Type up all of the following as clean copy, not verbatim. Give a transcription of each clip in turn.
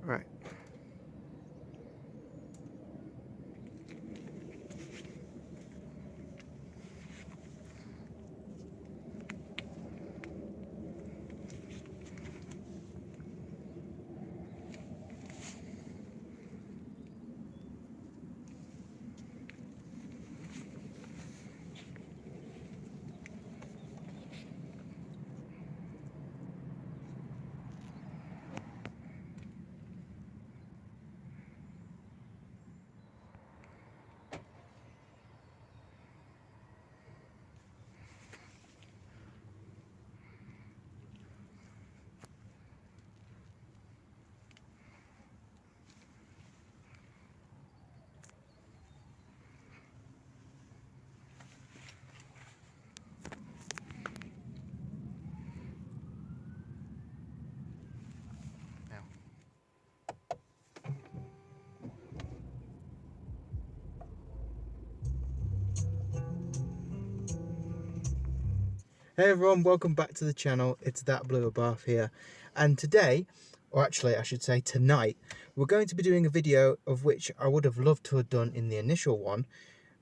Right. Now. Hey everyone, welcome back to the channel. It's That Blue Above here, and today, or actually I should say tonight, we're going to be doing a video of which I would have loved to have done in the initial one,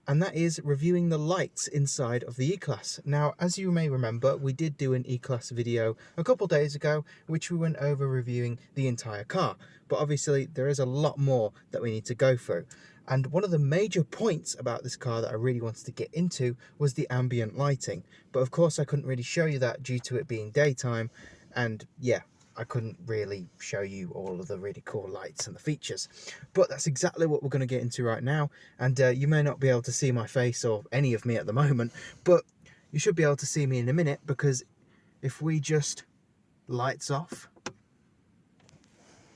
and that is reviewing the lights inside of the E-Class. Now, as you may remember, we did do an E-Class video a couple days ago, which we went over reviewing the entire car. But obviously, there is a lot more that we need to go through. And one of the major points about this car that I really wanted to get into was the ambient lighting. But of course, I couldn't really show you that due to it being daytime. And yeah, I couldn't really show you all of the really cool lights and the features. But that's exactly what we're going to get into right now. And you may not be able to see my face or any of me at the moment, but you should be able to see me in a minute, because if we just lights off,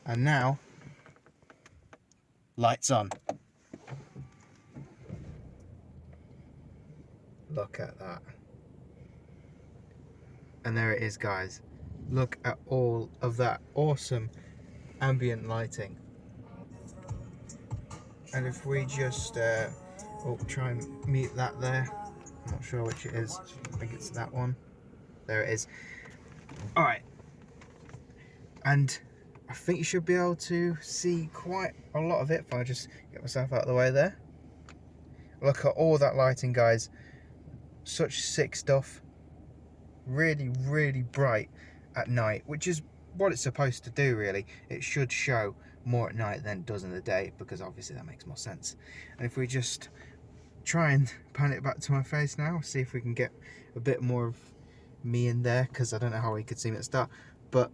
and now lights on. Look at that. And there it is, guys. Look at all of that awesome ambient lighting. And if we just try and mute that there, I'm not sure which it is, I think it's that one, there it is. All right, and I think you should be able to see quite a lot of it if I just get myself out of the way there. Look at all that lighting, guys. Such sick stuff. Really, really bright at night, which is what it's supposed to do, really. It should show more at night than it does in the day, because obviously that makes more sense. And if we just try and pan it back to my face now, see if we can get a bit more of me in there, because I don't know how you could see me at the start, but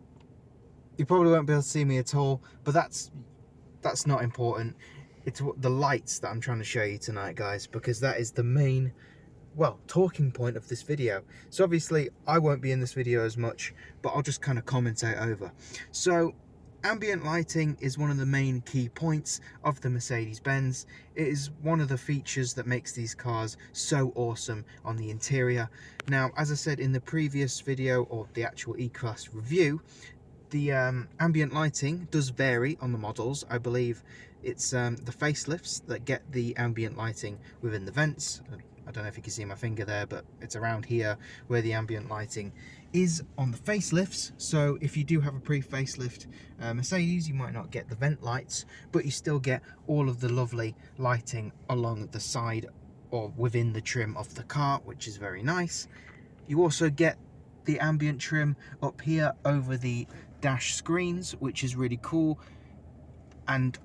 you probably won't be able to see me at all. But that's not important. It's the lights that I'm trying to show you tonight, guys, because that is the main, well, talking point of this video. So obviously I won't be in this video as much, but I'll just kind of commentate over. So ambient lighting is one of the main key points of the Mercedes-Benz. It is one of the features that makes these cars so awesome on the interior. Now, as I said in the previous video, or the actual E-Class review, the ambient lighting does vary on the models. I believe it's the facelifts that get the ambient lighting within the vents. I don't know if you can see my finger there, but it's around here where the ambient lighting is on the facelifts. So if you do have a pre-facelift Mercedes, you might not get the vent lights, but you still get all of the lovely lighting along the side or within the trim of the car, which is very nice. You also get the ambient trim up here over the dash screens, which is really cool, and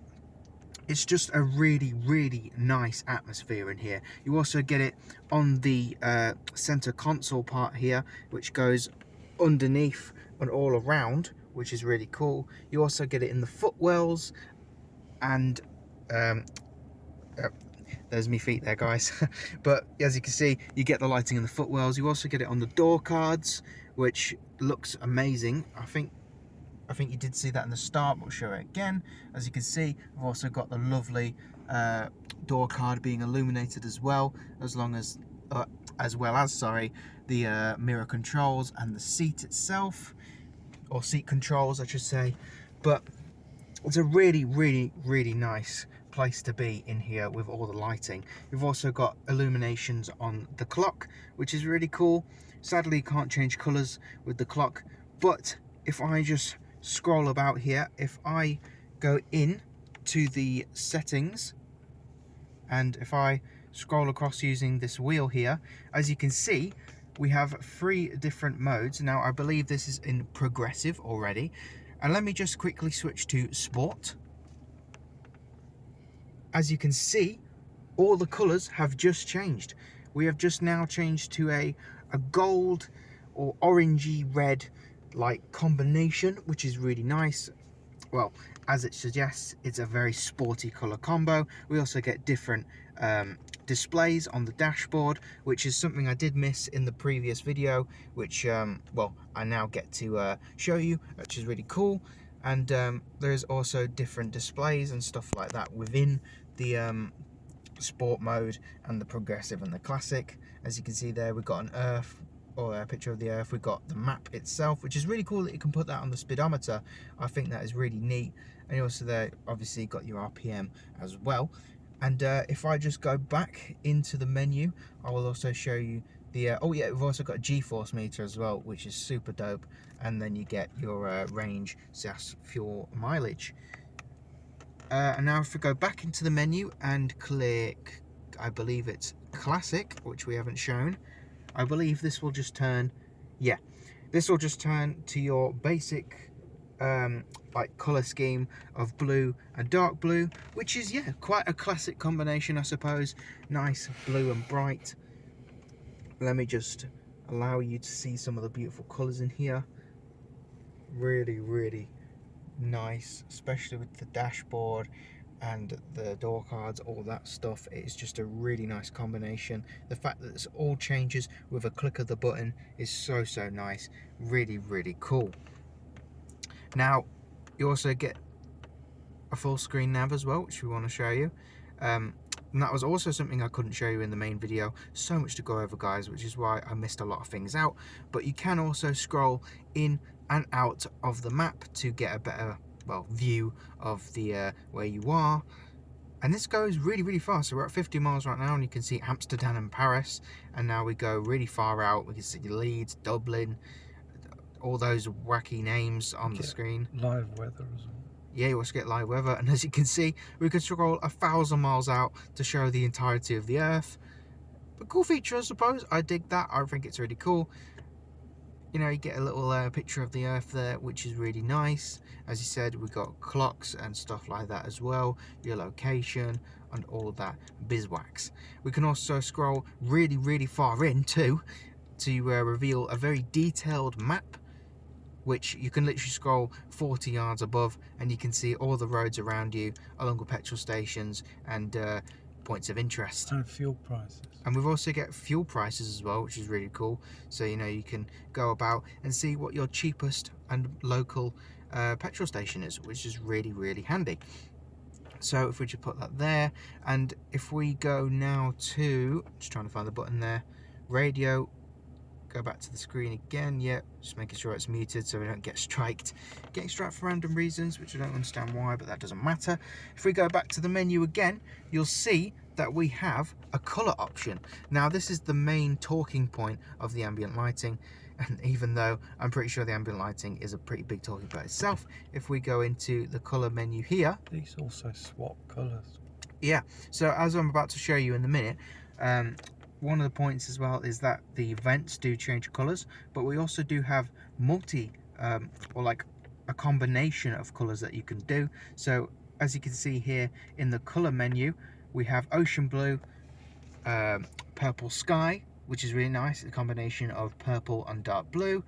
it's just a really, really nice atmosphere in here. You also get it on the center console part here, which goes underneath and all around, which is really cool. You also get it in the footwells, and there's me feet there, guys. But as you can see, you get the lighting in the footwells. You also get it on the door cards, which looks amazing. I think you did see that in the start, but I'll show it again. As you can see, I've also got the lovely door card being illuminated as well, as well as the mirror controls and the seat itself, or seat controls I should say. But it's a really, really, really nice place to be in here with all the lighting. You've also got illuminations on the clock, which is really cool. Sadly, you can't change colours with the clock, but if I just scroll about here, if I go in to the settings, and if I scroll across using this wheel here, as you can see, we have 3 different modes. Now I believe this is in progressive already, and let me just quickly switch to sport. As you can see, all the colours have just changed. We have just now changed to a gold or orangey red like combination, which is really nice. Well, as it suggests, it's a very sporty colour combo. We also get different displays on the dashboard, which is something I did miss in the previous video, which well, I now get to show you, which is really cool. And there's also different displays and stuff like that within the sport mode and the progressive and the classic. As you can see there, we've got an earth, or a picture of the earth. We've got the map itself, which is really cool that you can put that on the speedometer. I think that is really neat. And you also there obviously got your RPM as well. And if I just go back into the menu, I will also show you the oh yeah, we've also got a G-force meter as well, which is super dope. And then you get your range / fuel mileage. And now if we go back into the menu and click, I believe it's classic, which we haven't shown, I believe this will just turn, yeah, this will just turn to your basic like colour scheme of blue and dark blue, which is, yeah, quite a classic combination, I suppose. Nice blue and bright. Let me just allow you to see some of the beautiful colours in here. Really, really nice, especially with the dashboard and the door cards, all that stuff. It's just a really nice combination. The fact that this all changes with a click of the button is so nice. Really, really cool. Now you also get a full screen nav as well, which we want to show you. And that was also something I couldn't show you in the main video. So much to go over, guys, which is why I missed a lot of things out. But you can also scroll in and out of the map to get a better, well, view of the where you are. And this goes really, really fast. So we're at 50 miles right now, and you can see Amsterdam and Paris. And now we go really far out. We can see Leeds, Dublin, all those wacky names on the screen. Live weather as well. Yeah, you also get live weather, and as you can see, we can scroll 1,000 miles out to show the entirety of the Earth. A cool feature, I suppose. I dig that. I think it's really cool. You know, you get a little picture of the Earth there, which is really nice. As you said, we've got clocks and stuff like that as well, your location and all that bizwax. We can also scroll really, really far in too to reveal a very detailed map, which you can literally scroll 40 yards above, and you can see all the roads around you, along with petrol stations and points of interest. And fuel prices. And we've also got fuel prices as well, which is really cool. So, you know, you can go about and see what your cheapest and local petrol station is, which is really, really handy. So if we just put that there, and if we go now to, just trying to find the button there, radio, go back to the screen again, yeah, just making sure it's muted so we don't get striked. Getting striked for random reasons, which I don't understand why, but that doesn't matter. If we go back to the menu again, you'll see that we have a colour option. Now this is the main talking point of the ambient lighting, and even though I'm pretty sure the ambient lighting is a pretty big talking point itself, if we go into the colour menu here, these also swap colours. Yeah, so as I'm about to show you in a minute, one of the points as well is that the vents do change colours, but we also do have multi or like a combination of colours that you can do. So as you can see here in the colour menu, we have ocean blue, purple sky, which is really nice, a combination of purple and dark blue,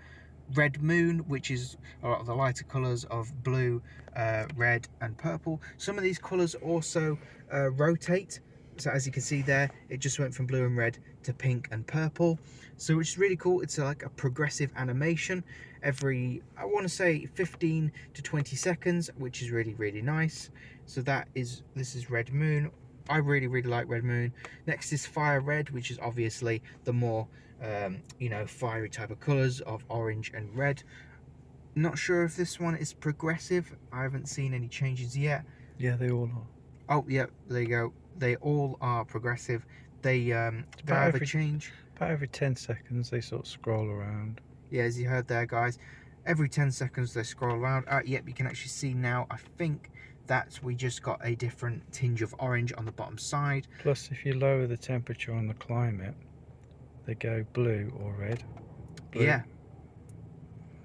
red moon, which is a lot of the lighter colours of blue, red and purple. Some of these colours also rotate. So as you can see there, it just went from blue and red to pink and purple. So which is really cool. It's like a progressive animation every, I want to say 15 to 20 seconds, which is really, really nice. So this is red moon. I really, really like red moon. Next is fire red, which is obviously the more, you know, fiery type of colors of orange and red. Not sure if this one is progressive. I haven't seen any changes yet. Yeah, they all are. Oh, yeah, there you go. They all are progressive. They have a change. About every 10 seconds they sort of scroll around. Yeah, as you heard there, guys, every 10 seconds they scroll around. Yep, you can actually see now, I think that we just got a different tinge of orange on the bottom side. Plus, if you lower the temperature on the climate, they go blue or red. Blue. Yeah.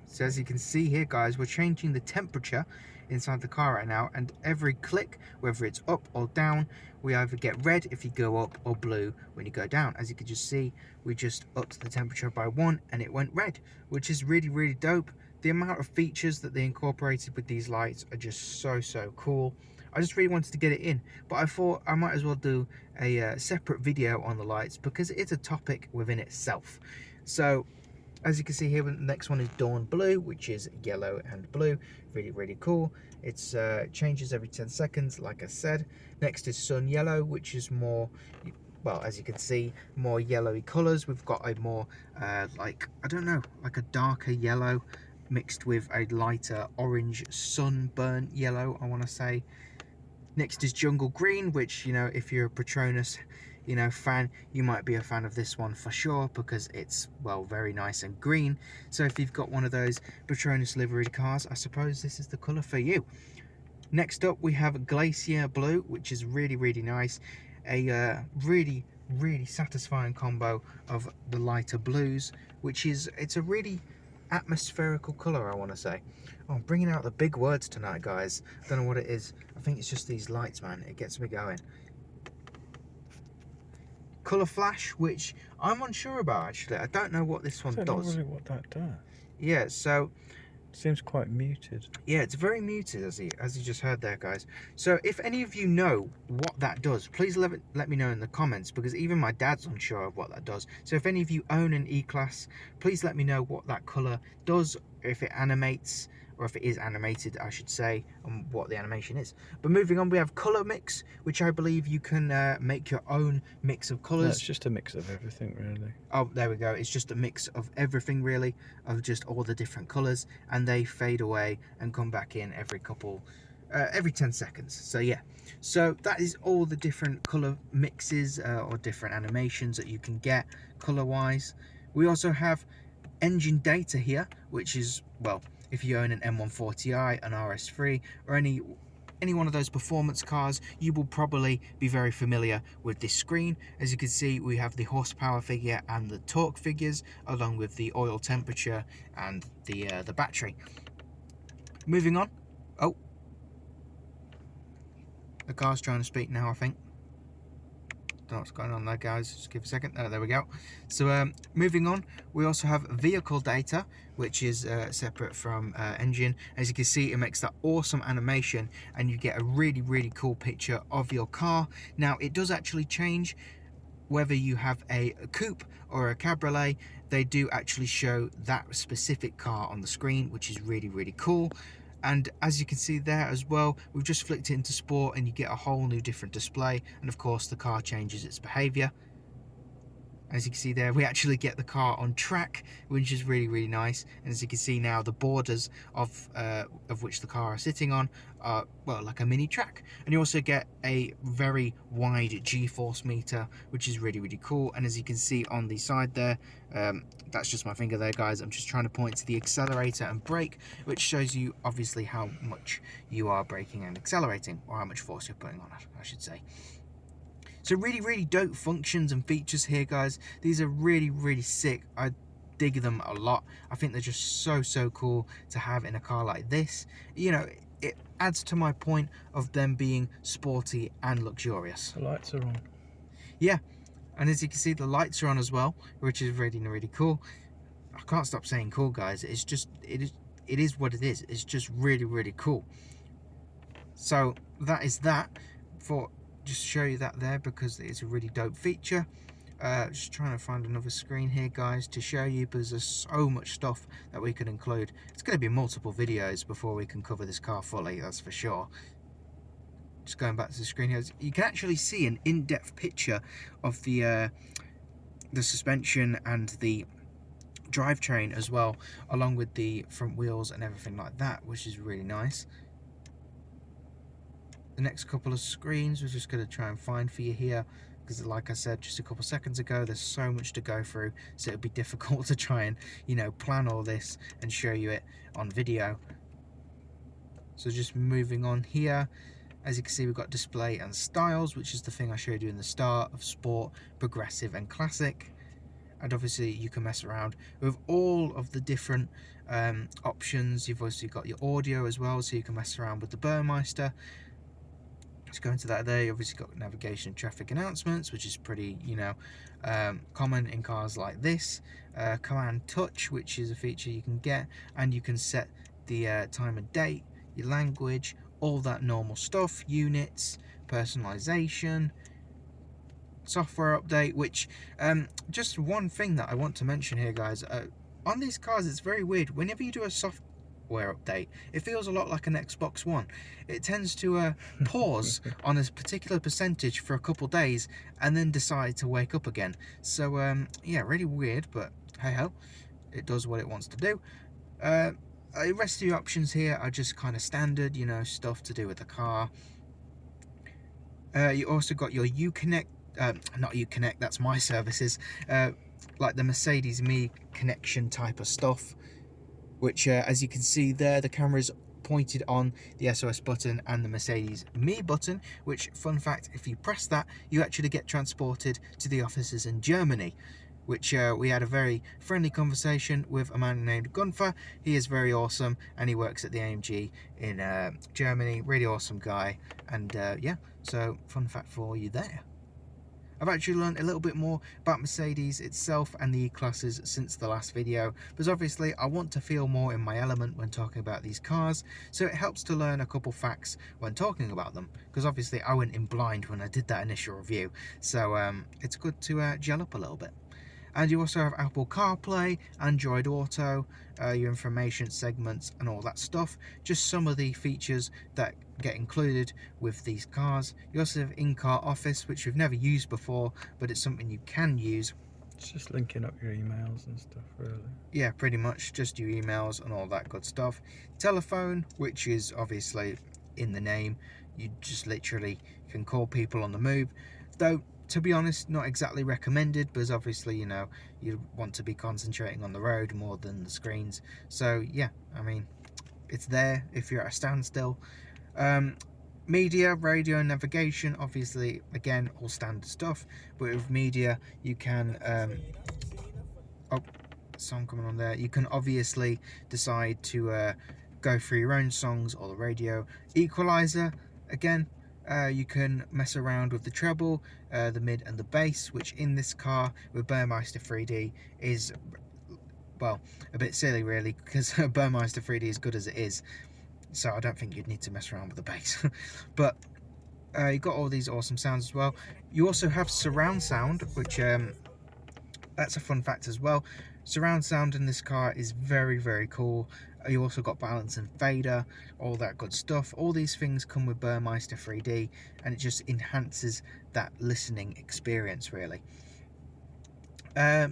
So as you can see here, guys, we're changing the temperature inside the car right now, and every click, whether it's up or down, we either get red if you go up or blue when you go down. As you can just see, we just upped the temperature by 1 and it went red, which is really, really dope. The amount of features that they incorporated with these lights are just so cool. I just really wanted to get it in, but I thought I might as well do a separate video on the lights because it's a topic within itself. So as you can see here, the next one is Dawn Blue, which is yellow and blue. Really, really cool. It's changes every 10 seconds, like I said. Next is Sun Yellow, which is more, well, as you can see, more yellowy colors. We've got a more, like, I don't know, like a darker yellow mixed with a lighter orange sunburnt yellow, I want to say. Next is Jungle Green, which, you know, if you're a Patronus, you know, fan, you might be a fan of this one for sure because it's, well, very nice and green. So if you've got one of those Patronus liveried cars, I suppose this is the colour for you. Next up, we have Glacier Blue, which is really, really nice. A really, really satisfying combo of the lighter blues, which is, it's a really atmospherical colour, I want to say. Oh, I'm bringing out the big words tonight, guys. I don't know what it is. I think it's just these lights, man. It gets me going. Colour Flash, which I'm unsure about, actually. I don't know what this one does. I don't know really what that does. Yeah, so seems quite muted. yeah, it's very muted, as you just heard there, guys. So if any of you know what that does, please let me know in the comments, because even my dad's unsure of what that does. So if any of you own an E-Class, please let me know what that colour does, if it animates, or if it is animated, I should say, and what the animation is. But moving on, we have Colour Mix, which I believe you can make your own mix of colours. It's just a mix of everything, really. Oh, there we go. It's just a mix of everything, really, of just all the different colours, and they fade away and come back in every 10 seconds. So yeah, so that is all the different colour mixes or different animations that you can get colour-wise. We also have engine data here, which is, well, if you own an M140i, an RS3, or any one of those performance cars, you will probably be very familiar with this screen. As you can see, we have the horsepower figure and the torque figures, along with the oil temperature and the battery. Moving on. Oh, the car's trying to speak now, I think. Don't know what's going on there, guys. Just give a second. Oh, there we go. So moving on, we also have vehicle data, which is separate from engine. As you can see, it makes that awesome animation, and you get a really, really cool picture of your car. Now, it does actually change whether you have a coupe or a cabriolet. They do actually show that specific car on the screen, which is really, really cool. And as you can see there as well, we've just flicked it into sport and you get a whole new different display, and of course the car changes its behavior. As you can see there, we actually get the car on track, which is really, really nice. And as you can see now, the borders of which the car is sitting on are, well, like a mini track. And you also get a very wide G-force meter, which is really, really cool. And as you can see on the side there, that's just my finger there, guys. I'm just trying to point to the accelerator and brake, which shows you obviously how much you are braking and accelerating, or how much force you're putting on it, I should say. So really, really dope functions and features here, guys. These are really, really sick. I dig them a lot. I think they're just so cool to have in a car like this. You know, it adds to my point of them being sporty and luxurious. The lights are on. Yeah, and as you can see, the lights are on as well, which is really, really cool. I can't stop saying cool, guys. It's just, it is what it is. It's just really, really cool. So that is that. For just show you that there, because it's a really dope feature. Just trying to find another screen here, guys, to show you, because there's so much stuff that we could include. It's going to be multiple videos before we can cover this car fully, that's for sure. Just going back to the screen here, you can actually see an in-depth picture of the suspension and the drivetrain as well, along with the front wheels and everything like that, which is really nice. The next couple of screens we're just going to try and find for you here, because like I said just a couple seconds ago, there's so much to go through, so it'd be difficult to try and, you know, plan all this and show you it on video. So just moving on here, as you can see, we've got display and styles, which is the thing I showed you in the start of sport, progressive and classic. And obviously you can mess around with all of the different options. You've obviously got your audio as well, so you can mess around with the Burmeister. Let's go into that there. You obviously got navigation and traffic announcements, which is pretty, common in cars like this. Command touch, which is a feature you can get, and you can set the time and date, your language, all that normal stuff, units, personalization, software update, which just one thing that I want to mention here, guys, on these cars it's very weird. Whenever you do a software update, it feels a lot like an Xbox One. It tends to pause on a particular percentage for a couple days and then decide to wake up again. So yeah, really weird, but hey ho, it does what it wants to do. The rest of the options here are just kind of standard, stuff to do with the car. You also got your Uconnect, not Uconnect, that's my services, like the Mercedes Me connection type of stuff, which as you can see there, the camera's pointed on the SOS button and the Mercedes Me button, which, fun fact, if you press that, you actually get transported to the offices in Germany, which we had a very friendly conversation with a man named Gunther. He is very awesome, and he works at the AMG in Germany. Really awesome guy, and yeah, so fun fact for you there. I've actually learned a little bit more about Mercedes itself and the E-classes since the last video, because obviously I want to feel more in my element when talking about these cars, so it helps to learn a couple facts when talking about them, because obviously I went in blind when I did that initial review, so it's good to gel up a little bit. And you also have Apple CarPlay, Android Auto, your information segments and all that stuff. Just some of the features that get included with these cars. You also have in-car office, which we've never used before, but it's something you can use. It's just linking up your emails and stuff, really. Yeah, pretty much just your emails and all that good stuff. Telephone, which is obviously in the name. You just literally can call people on the move. Though, to be honest, not exactly recommended, because obviously, you want to be concentrating on the road more than the screens. So yeah, I mean, it's there if you're at a standstill. Media, radio, navigation, obviously, again, all standard stuff. But with media, you can oh, song coming on there. You can obviously decide to go through your own songs or the radio. Equalizer, again, you can mess around with the treble, the mid and the bass, which in this car with Burmeister 3D is, well, a bit silly really, because Burmeister 3D is good as it is, so I don't think you'd need to mess around with the bass. But you've got all these awesome sounds as well. You also have surround sound, which that's a fun fact as well. Surround sound in this car is very, very cool. You also got balance and fader, all that good stuff. All these things come with Burmeister 3D, and it just enhances that listening experience, really. I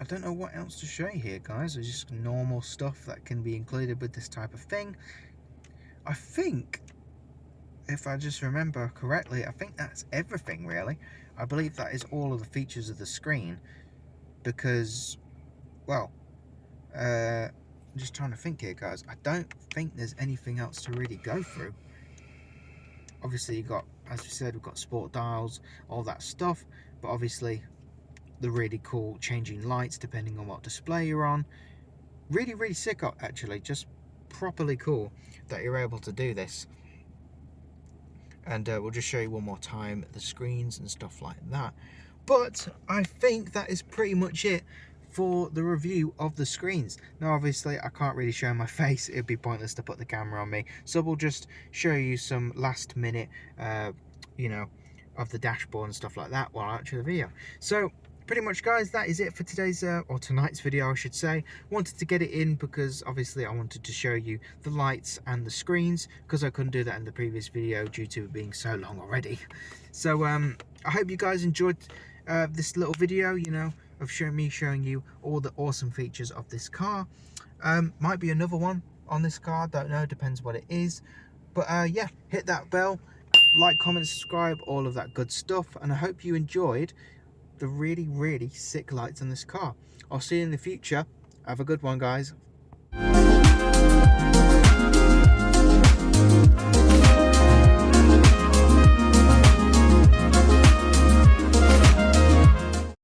don't know what else to show you here, guys. There's just normal stuff that can be included with this type of thing. I think, if I just remember correctly, I think that's everything, really. I believe that is all of the features of the screen, because, well, I'm just trying to think here, guys. I don't think there's anything else to really go through. Obviously, you've got, as we said, we've got sport dials, all that stuff, but obviously the really cool changing lights depending on what display you're on. Really, really sick, actually. Just properly cool that you're able to do this. And we'll just show you one more time the screens and stuff like that. But I think that is pretty much it for the review of the screens. Now obviously I can't really show my face, it'd be pointless to put the camera on me, so we'll just show you some last minute of the dashboard and stuff like that while I actually the video. So pretty much, guys, that is it for today's or tonight's video, I should say. Wanted to get it in because obviously I wanted to show you the lights and the screens, because I couldn't do that in the previous video due to it being so long already. So I hope you guys enjoyed this little video, of showing you all the awesome features of this car. Might be another one on this car, don't know, depends what it is. But yeah, hit that bell, like, comment, subscribe, all of that good stuff, and I hope you enjoyed the really, really sick lights on this car. I'll see you in the future. Have a good one, guys.